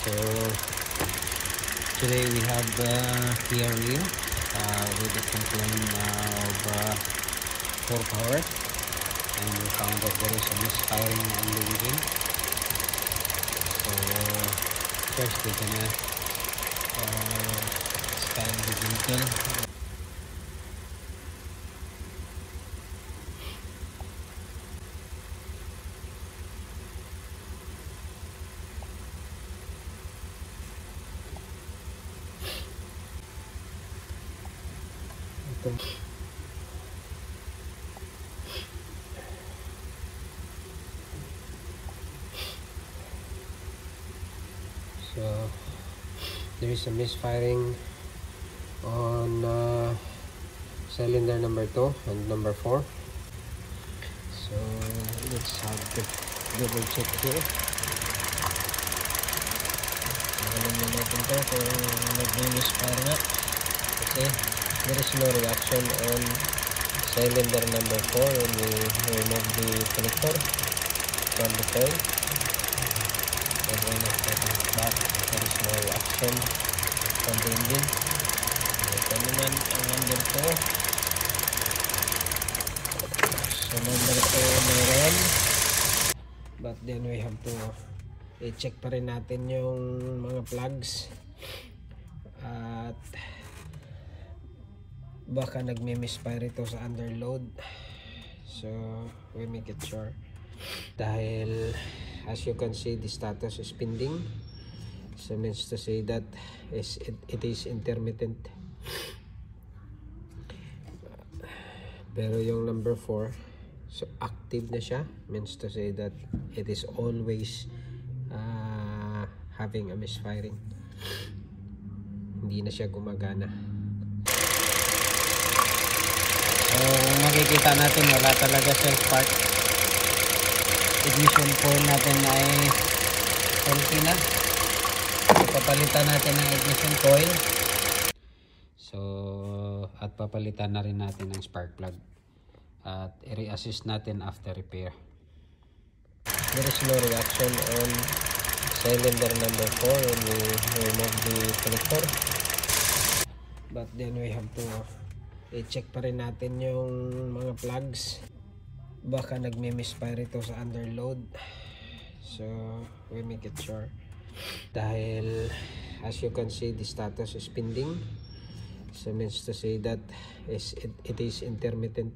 So today we have here review with the complaint of poor power, and we found that there is a misfiring on the engine. So first we're gonna scan the vehicle. So there is a misfiring on cylinder number 2 and number 4. So let's have the double check here. Magaling na natin ito kung nag-misfire nga, kasi there is no reaction on cylinder number 4 when we remove the connector from the coil. And when it's taken back, there is no reaction from the engine. Ito naman ang number 2. So number 2 mayroon, but then we have to i-check pa rin natin yung mga plugs, at baka nagme-misfire ito sa underload. So we make it sure, dahil as you can see the status is pending, so means to say that it is intermittent. Pero yung number 4, so active na siya, means to say that it is always having a misfiring. Hindi na siya gumagana. So makikita natin wala talaga self-part. Ignition coil natin ay healthy na. So papalitan natin ang ignition coil. So at papalitan na rin natin ang spark plug, at i-reassist natin after repair. There is no reaction on cylinder number 4 when we remove the connector, but then we have to i-check pa rin natin yung mga plugs. Baka nagme-misfire ito sa underload. So we make it sure, dahil as you can see the status is pending, so means to say that it is intermittent.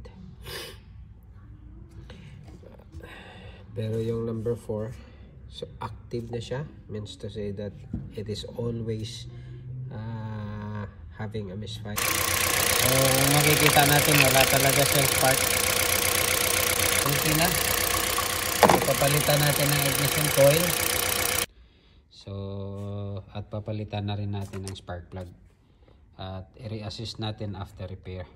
Pero yung number 4, so active na siya, means to say that it is always having a misfire. So makikita natin wala talaga self-part. Okay na. So papalitan natin ang ignition coil. So at papalitan na rin natin ang spark plug, at i-reassist natin after repair.